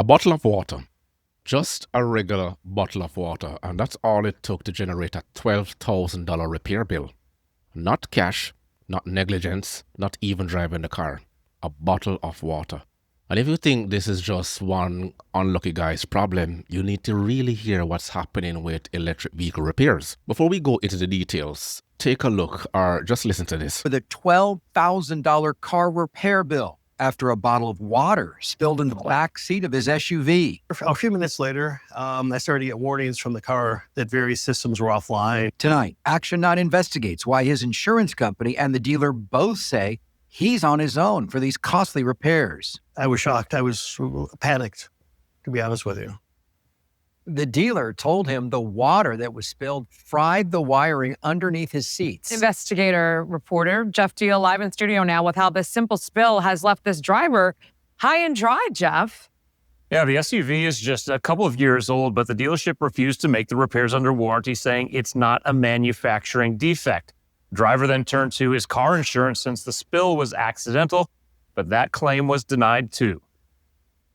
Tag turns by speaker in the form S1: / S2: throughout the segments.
S1: A bottle of water, just a regular bottle of water, and that's all it took to generate a $12,000 repair bill. Not cash, not negligence, not even driving the car. A bottle of water. And if you think this is just one unlucky guy's problem, you need to really hear what's happening with electric vehicle repairs. Before we go into the details, take a look or just listen to this.
S2: With a $12,000 car repair bill after a bottle of water spilled in the back seat of his SUV.
S3: A few minutes later, I started to get warnings from the car that various systems were offline.
S2: Tonight, Action 9 investigates why his insurance company and the dealer both say he's on his own for these costly repairs.
S3: I was shocked. I was panicked, to be honest with you.
S2: The dealer told him the water that was spilled fried the wiring underneath his seats.
S4: Investigator reporter Jeff Deal live in studio now with how this simple spill has left this driver high and dry, Jeff.
S5: Yeah, the SUV is just a couple of years old, but the dealership refused to make the repairs under warranty, saying it's not a manufacturing defect. Driver then turned to his car insurance since the spill was accidental, but that claim was denied too.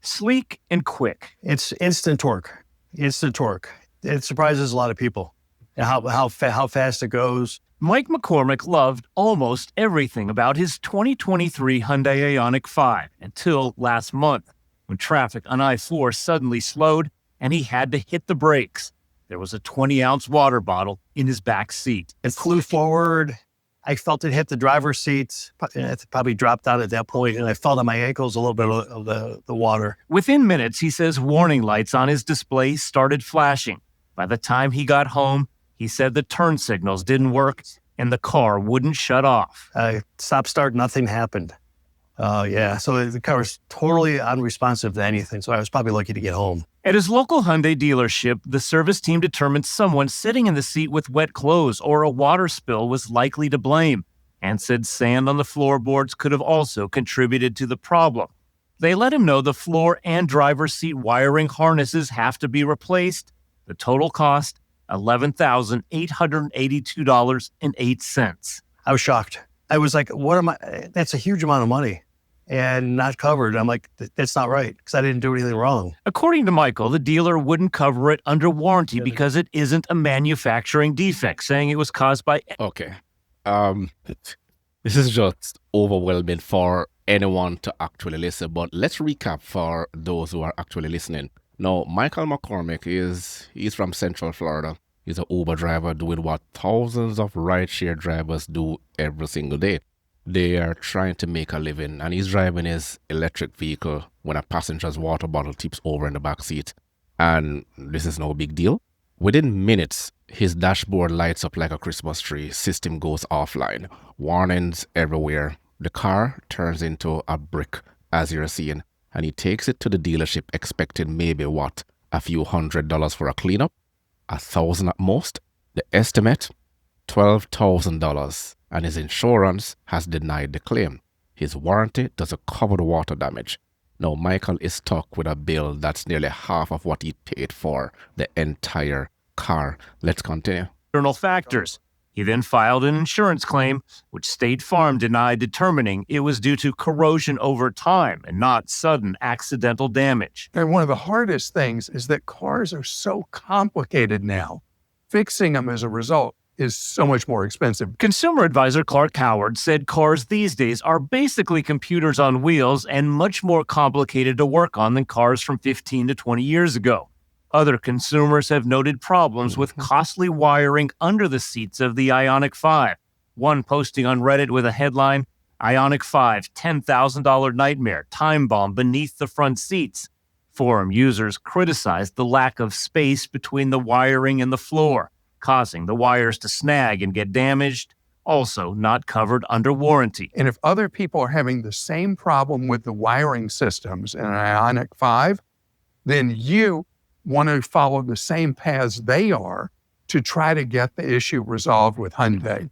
S5: Sleek and quick.
S3: It's instant torque. Instant torque. It surprises a lot of people how fast it goes.
S5: Mike McCormick loved almost everything about his 2023 Hyundai Ioniq 5 until last month, when traffic on I-4 suddenly slowed and he had to hit the brakes. There was a 20-ounce water bottle in his back seat.
S3: It flew forward. I felt it hit the driver's seat. It probably dropped out at that point, and I felt on my ankles a little bit of the water.
S5: Within minutes, he says warning lights on his display started flashing. By the time he got home, he said the turn signals didn't work and the car wouldn't shut off.
S3: Stop, start, nothing happened. So the car was totally unresponsive to anything, so I was probably lucky to get home.
S5: At his local Hyundai dealership, the service team determined someone sitting in the seat with wet clothes or a water spill was likely to blame, and said sand on the floorboards could have also contributed to the problem. They let him know the floor and driver's seat wiring harnesses have to be replaced. The total cost, $11,882.08.
S3: I was shocked. I was like, that's a huge amount of money and not covered. I'm like, that's not right because I didn't do anything wrong.
S5: According to Michael, the dealer wouldn't cover it under warranty because it isn't a manufacturing defect, saying it was caused by...
S1: Okay. This is just overwhelming for anyone to actually listen, but let's recap for those who are actually listening. Now, Michael McCormick he's from Central Florida. He's an Uber driver doing what thousands of rideshare drivers do every single day. They are trying to make a living, and he's driving his electric vehicle when a passenger's water bottle tips over in the back seat. And this is no big deal. Within minutes, his dashboard lights up like a Christmas tree. System goes offline. Warnings everywhere. The car turns into a brick, as you're seeing. And he takes it to the dealership expecting maybe a few $100s for a cleanup? $1,000 at most? The estimate? $12,000. And his insurance has denied the claim. His warranty doesn't cover the water damage. Now Michael is stuck with a bill that's nearly half of what he paid for the entire car. Let's continue.
S5: External factors. He then filed an insurance claim, which State Farm denied, determining it was due to corrosion over time and not sudden accidental damage.
S6: And one of the hardest things is that cars are so complicated now. Fixing them as a result is so much more expensive.
S5: Consumer advisor Clark Howard said cars these days are basically computers on wheels and much more complicated to work on than cars from 15 to 20 years ago. Other consumers have noted problems with costly wiring under the seats of the Ioniq 5. One posting on Reddit with a headline, Ioniq 5, $10,000 nightmare, time bomb beneath the front seats. Forum users criticized the lack of space between the wiring and the floor, causing the wires to snag and get damaged, also not covered under warranty.
S6: And if other people are having the same problem with the wiring systems in an Ioniq 5, then you want to follow the same paths they are to try to get the issue resolved with Hyundai.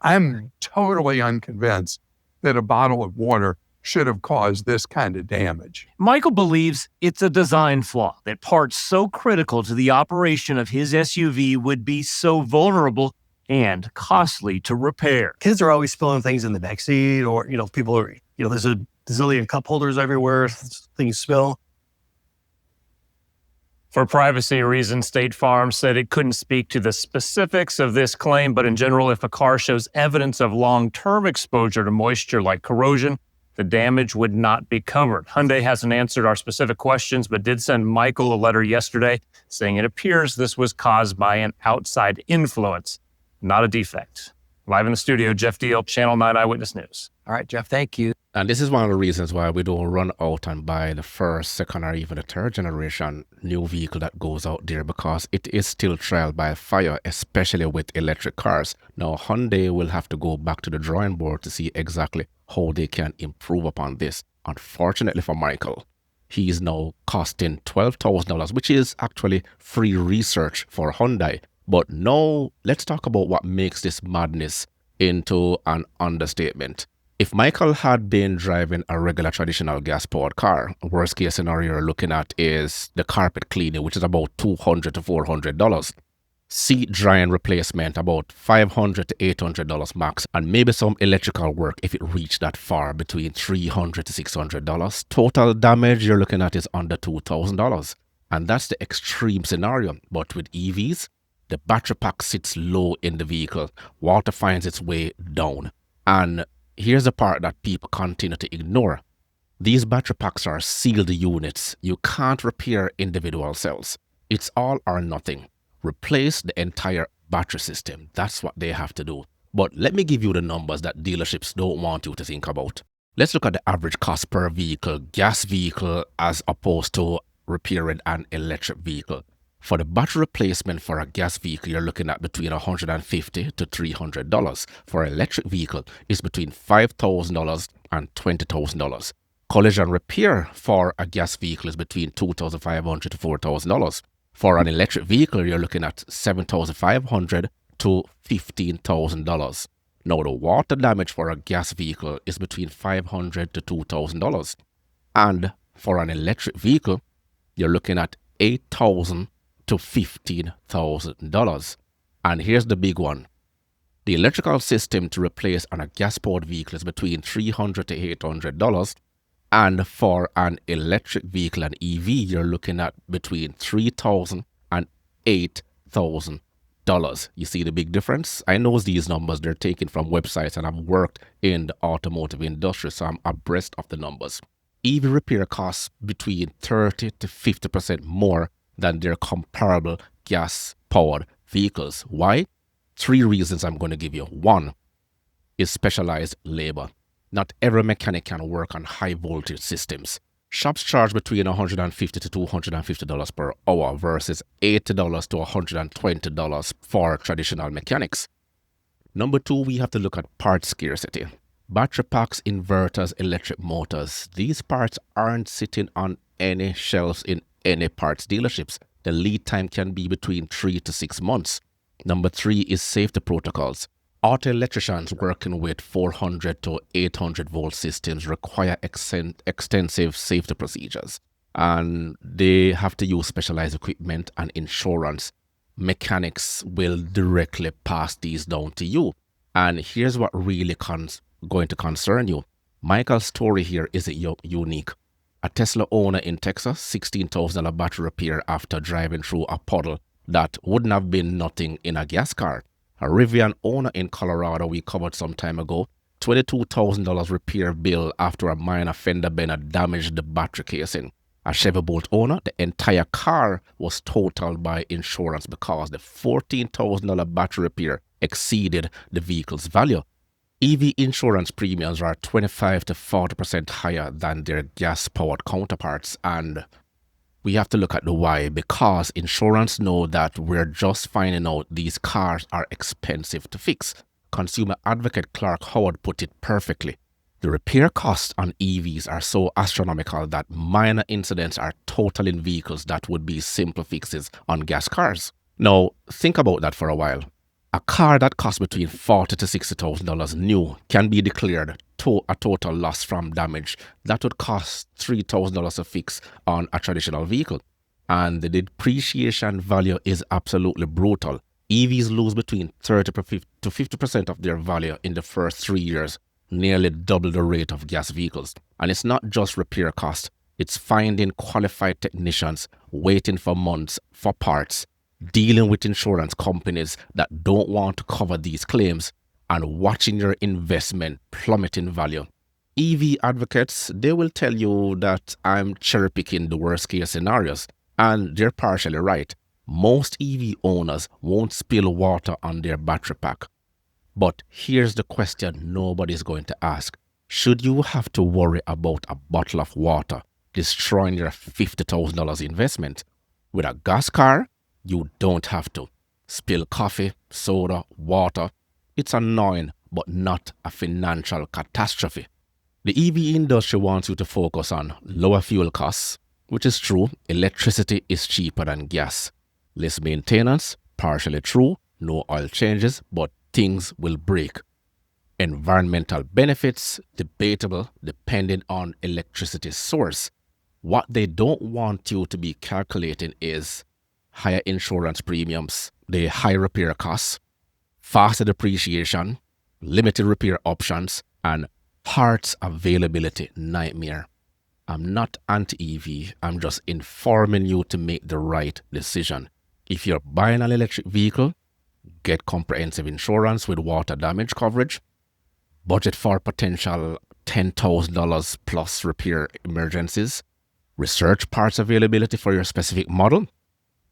S6: I'm totally unconvinced that a bottle of water should have caused this kind of damage.
S5: Michael believes it's a design flaw, that parts so critical to the operation of his SUV would be so vulnerable and costly to repair.
S3: Kids are always spilling things in the backseat, or, people are, there's a zillion cup holders everywhere, things spill.
S5: For privacy reasons, State Farm said it couldn't speak to the specifics of this claim, but in general, if a car shows evidence of long-term exposure to moisture like corrosion, the damage would not be covered. Hyundai hasn't answered our specific questions, but did send Michael a letter yesterday saying it appears this was caused by an outside influence, not a defect. Live in the studio, Jeff Deal, Channel 9 Eyewitness News.
S2: All right, Jeff, thank you.
S1: And this is one of the reasons why we don't run out and buy the first, second, or even the third generation new vehicle that goes out there, because it is still trial by fire, especially with electric cars. Now, Hyundai will have to go back to the drawing board to see exactly how they can improve upon this. Unfortunately for Michael, he is now costing $12,000, which is actually free research for Hyundai. But now, let's talk about what makes this madness into an understatement. If Michael had been driving a regular traditional gas-powered car, worst case scenario you're looking at is the carpet cleaning, which is about $200 to $400. Seat drying replacement, about $500 to $800 max, and maybe some electrical work if it reached that far, between $300 to $600. Total damage you're looking at is under $2,000. And that's the extreme scenario. But with EVs, the battery pack sits low in the vehicle. Water finds its way down. And here's the part that people continue to ignore. These battery packs are sealed units. You can't repair individual cells. It's all or nothing. Replace the entire battery system. That's what they have to do. But let me give you the numbers that dealerships don't want you to think about. Let's look at the average cost per vehicle, gas vehicle, as opposed to repairing an electric vehicle. For the battery replacement for a gas vehicle, you're looking at between $150 to $300. For an electric vehicle, it's between $5,000 and $20,000. Collision repair for a gas vehicle is between $2,500 to $4,000. For an electric vehicle, you're looking at $7,500 to $15,000. Now, the water damage for a gas vehicle is between $500 to $2,000. And for an electric vehicle, you're looking at $8,000 to $15,000. And here's the big one. The electrical system to replace on a gas-powered vehicle is between $300 to $800. And for an electric vehicle, an EV, you're looking at between $3,000 and $8,000. You see the big difference? I know these numbers, they're taken from websites, and I've worked in the automotive industry, so I'm abreast of the numbers. EV repair costs between 30 to 50% more than their comparable gas-powered vehicles. Why? 3 reasons I'm going to give you. 1 is specialized labor. Not every mechanic can work on high voltage systems. Shops charge between $150 to $250 per hour versus $80 to $120 for traditional mechanics. Number 2, we have to look at part scarcity. Battery packs, inverters, electric motors. These parts aren't sitting on any shelves in any parts dealerships. The lead time can be between 3 to 6 months. Number 3 is safety protocols. Auto electricians working with 400 to 800 volt systems require extensive safety procedures, and they have to use specialized equipment and insurance. Mechanics will directly pass these down to you. And here's what really going to concern you. Michael's story here is unique. A Tesla owner in Texas, $16,000 battery repair after driving through a puddle that wouldn't have been nothing in a gas car. A Rivian owner in Colorado we covered some time ago, $22,000 repair bill after a minor fender bender damaged the battery casing. A Chevy Bolt owner, the entire car was totaled by insurance because the $14,000 battery repair exceeded the vehicle's value. EV insurance premiums are 25 to 40% higher than their gas-powered counterparts, and we have to look at the why, because insurance know that we're just finding out these cars are expensive to fix. Consumer advocate Clark Howard put it perfectly. The repair costs on EVs are so astronomical that minor incidents are totaling vehicles that would be simple fixes on gas cars. Now, think about that for a while. A car that costs between $40,000 to $60,000 new can be declared a total loss from damage that would cost $3,000 to fix on a traditional vehicle. And the depreciation value is absolutely brutal. EVs lose between 30 to 50% of their value in the first 3 years, nearly double the rate of gas vehicles. And it's not just repair cost. It's finding qualified technicians, waiting for months for parts, dealing with insurance companies that don't want to cover these claims, and watching your investment plummet in value. EV advocates, they will tell you that I'm cherry picking the worst case scenarios, and they're partially right. Most EV owners won't spill water on their battery pack. But here's the question nobody's going to ask. Should you have to worry about a bottle of water destroying your $50,000 investment? With a gas car, you don't have to. Spill coffee, soda, water. It's annoying, but not a financial catastrophe. The EV industry wants you to focus on lower fuel costs, which is true. Electricity is cheaper than gas. Less maintenance, partially true. No oil changes, but things will break. Environmental benefits, debatable depending on electricity source. What they don't want you to be calculating is higher insurance premiums, the high repair costs, faster depreciation, limited repair options, and parts availability nightmare. I'm not anti-EV, I'm just informing you to make the right decision. If you're buying an electric vehicle, get comprehensive insurance with water damage coverage, budget for potential $10,000 plus repair emergencies, research parts availability for your specific model,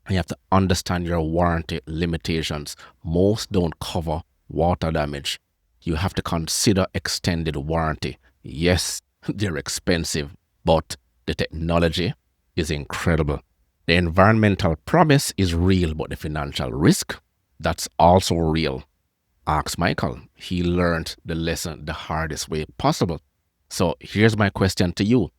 S1: and you have to understand your warranty limitations. Most don't cover water damage. You have to consider extended warranty. Yes, they're expensive, but the technology is incredible. The environmental promise is real, but the financial risk, that's also real. Ask Michael. He learned the lesson the hardest way possible. So here's my question to you.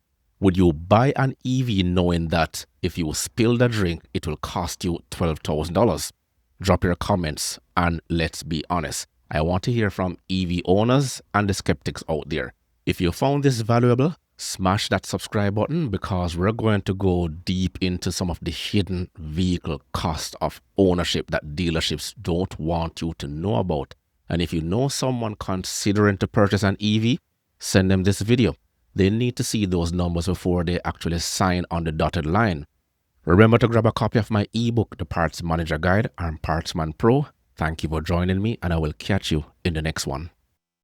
S1: Would you buy an EV knowing that if you spill the drink, it will cost you $12,000? Drop your comments and let's be honest. I want to hear from EV owners and the skeptics out there. If you found this valuable, smash that subscribe button because we're going to go deep into some of the hidden vehicle cost of ownership that dealerships don't want you to know about. And if you know someone considering to purchase an EV, send them this video. They need to see those numbers before they actually sign on the dotted line. Remember to grab a copy of my ebook, The Parts Manager Guide. I'm Partsman Pro. Thank you for joining me, and I will catch you in the next one.